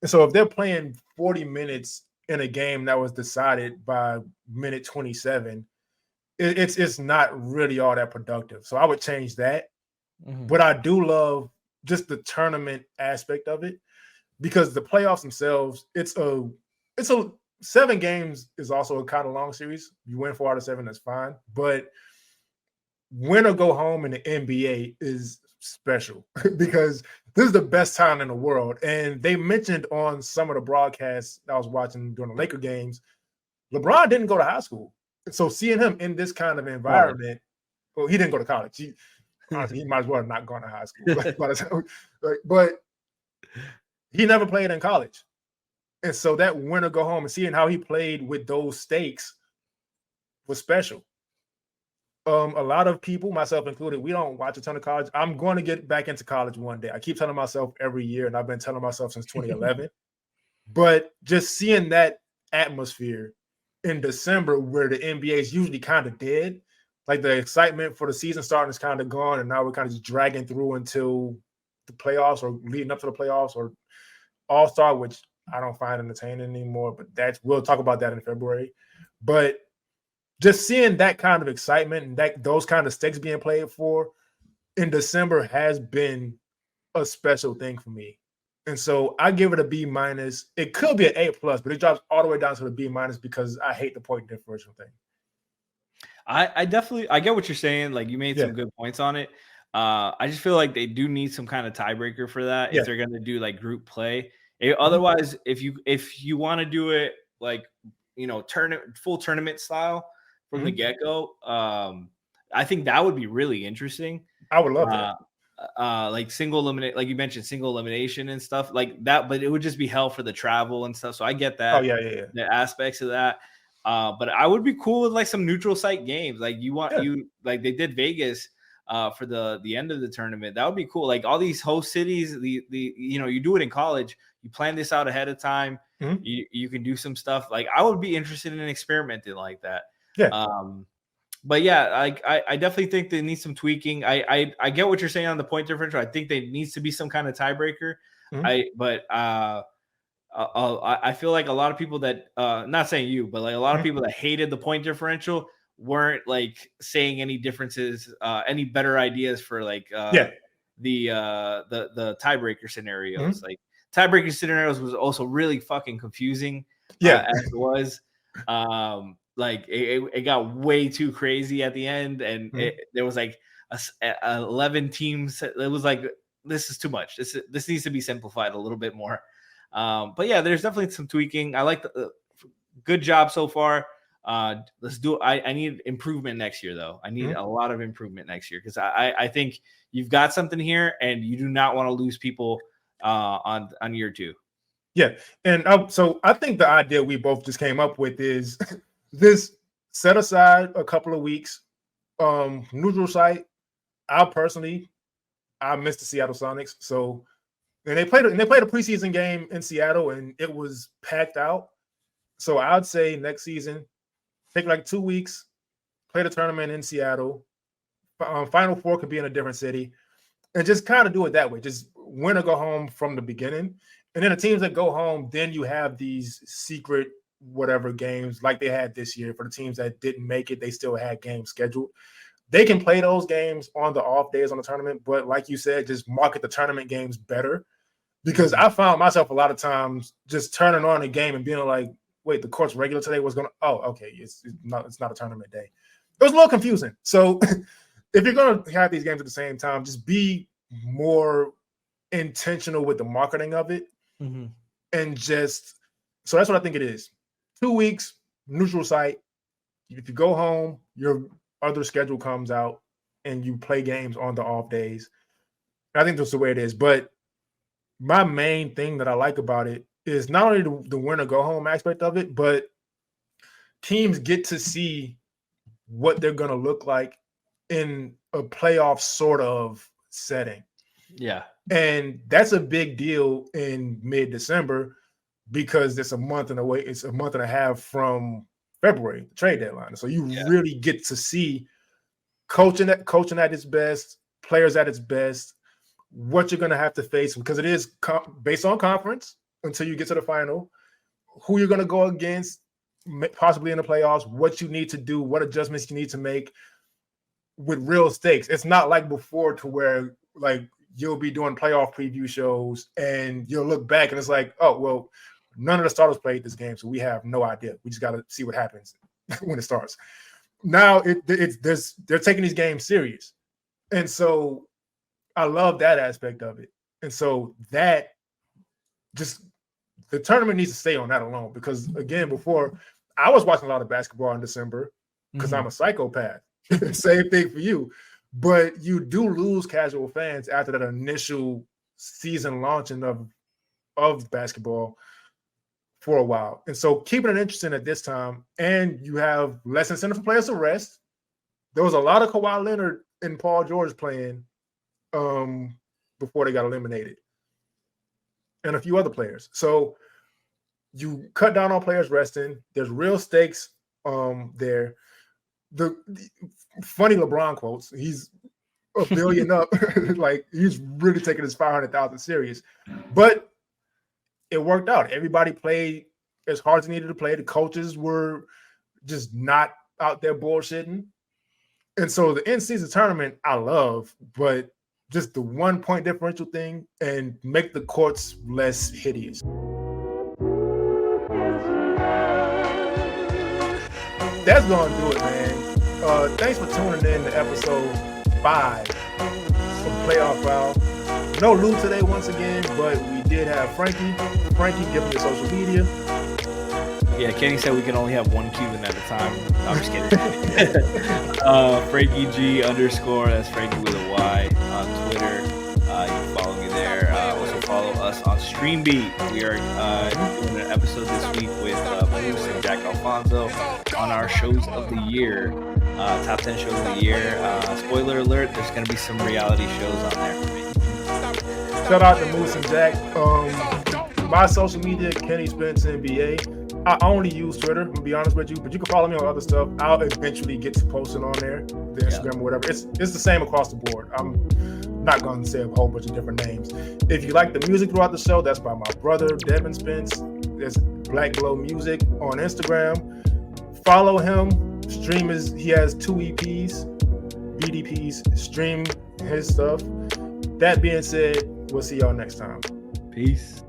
And so if they're playing 40 minutes in a game that was decided by minute 27, it's not really all that productive. So I would change that. But I do love just the tournament aspect of it because the playoffs themselves, it's a 7 games is also a kind of long series. You win 4 out of 7, that's fine. But win or go home in the NBA is special because this is the best time in the world. And they mentioned on some of the broadcasts I was watching during the Laker games, LeBron didn't go to high school. So seeing him in this kind of environment, well, he didn't go to college. Honestly, he might as well have not gone to high school. But he never played in college. And so that win or go home and seeing how he played with those stakes was special. a lot of people, myself included, we don't watch a ton of college. I'm going to get back into college one day. I keep telling myself every year, and I've been telling myself since 2011. But just seeing that atmosphere in December where the NBA is usually kind of dead, like the excitement for the season starting is kind of gone, and now we're kind of just dragging through until the playoffs or leading up to the playoffs or All-Star, which I don't find entertaining anymore, but we'll talk about that in February. But just seeing that kind of excitement and that those kind of stakes being played for in December has been a special thing for me. And so I give it a B minus. It could be an A plus, but it drops all the way down to the B minus because I hate the point differential thing. I definitely I get what you're saying. Like you made some good points on it. I just feel like they do need some kind of tiebreaker for that if they're going to do like group play. Otherwise, if you want to do it like full tournament style from the get go, I think that would be really interesting. I would love that. Like like you mentioned, single elimination and stuff like that, but it would just be hell for the travel and stuff. So I get that. Oh yeah. The aspects of that. But I would be cool with like some neutral site games. Like like they did Vegas for the end of the tournament. That would be cool. Like all these host cities, you do it in college. You plan this out ahead of time. Mm-hmm. You can do some stuff. Like I would be interested in experimenting like that. Yeah. But yeah, I definitely think they need some tweaking. I get what you're saying on the point differential. I think there needs to be some kind of tiebreaker. Mm-hmm. I feel like a lot of people that not saying you, but like a lot of people that hated the point differential weren't like saying any differences, any better ideas for like the tiebreaker scenarios. Mm-hmm. Like tiebreaker scenarios was also really fucking confusing. As it was. Like it got way too crazy at the end, and there was like 11 teams. It was like, this is too much. This needs to be simplified a little bit more. But yeah, there's definitely some tweaking. I like the good job so far. Let's do it. I need improvement next year, though. I need a lot of improvement next year because I think you've got something here, and you do not want to lose people on year 2. Yeah, and so I think the idea we both just came up with is this: set aside a couple of weeks, neutral site. I miss the Seattle Sonics, so. And they played a preseason game in Seattle, and it was packed out. So I'd say next season, take like 2 weeks, play the tournament in Seattle. Final Four could be in a different city, and just kind of do it that way. Just win or go home from the beginning. And then the teams that go home, then you have these secret whatever games like they had this year. For the teams that didn't make it, they still had games scheduled. They can play those games on the off days on the tournament, but like you said, just market the tournament games better. Because I found myself a lot of times just turning on a game and being like, wait, the court's regular today was going to, okay, it's not a tournament day. It was a little confusing. So if you're going to have these games at the same time, just be more intentional with the marketing of it. Mm-hmm. And so that's what I think it is. 2 weeks, neutral site. If you go home, your other schedule comes out and you play games on the off days. I think that's the way it is. But my main thing that I like about it is not only the win or go home aspect of it, but teams get to see what they're going to look like in a playoff sort of setting. Yeah. And that's a big deal in mid-December because it's a month and a half from February, the trade deadline. So you really get to see coaching at its best, players at its best, what you're going to have to face, because it is based on conference until you get to the final, who you're going to go against, possibly in the playoffs, what you need to do, what adjustments you need to make with real stakes. It's not like before to where like you'll be doing playoff preview shows and you'll look back and it's like, oh, well, none of the starters played this game, so we have no idea. We just got to see what happens when it starts. Now they're taking these games serious. And so I love that aspect of it. And so that just the tournament needs to stay on that alone because, again, before I was watching a lot of basketball in December because I'm a psychopath. Same thing for you. But you do lose casual fans after that initial season launching of basketball for a while. And so keeping it interesting at this time, and you have less incentive for players to rest. There was a lot of Kawhi Leonard and Paul George playing before they got eliminated, and a few other players. So you cut down on players resting. There's real stakes there. The funny LeBron quotes. He's a billion up. Like, he's really taking his 500,000 serious. But it worked out. Everybody played as hard as they needed to play. The coaches were just not out there bullshitting. And so the in-season tournament I love, but just the 1 point differential thing and make the courts less hideous. That's going to do it, man. Thanks for tuning in to episode 5 of Playoff Foul. No Lou today once again, but we did have Frankie. Frankie, give me your social media. Yeah, Kenny said we can only have one Cuban at a time. No, I'm just kidding. Frankie G _, that's Frankie with a Y on Twitter. You can follow me there. Also follow us on StreamBeat. We are doing an episode this week with Bruce and Jack Alfonso on our shows of the year. Top 10 shows of the year. Spoiler alert, there's going to be some reality shows on there for me. Shout out to Moose and Jack. My social media, KennySpenceNBA. I only use Twitter, I'm going to be honest with you, but you can follow me on other stuff. I'll eventually get to posting on there, the Instagram or whatever. It's the same across the board. I'm not going to say a whole bunch of different names. If you like the music throughout the show, that's by my brother, Devin Spence. There's BlackGlowMusic on Instagram. Follow him. He has 2 EPs, BDPs. Stream his stuff. That being said, we'll see y'all next time. Peace.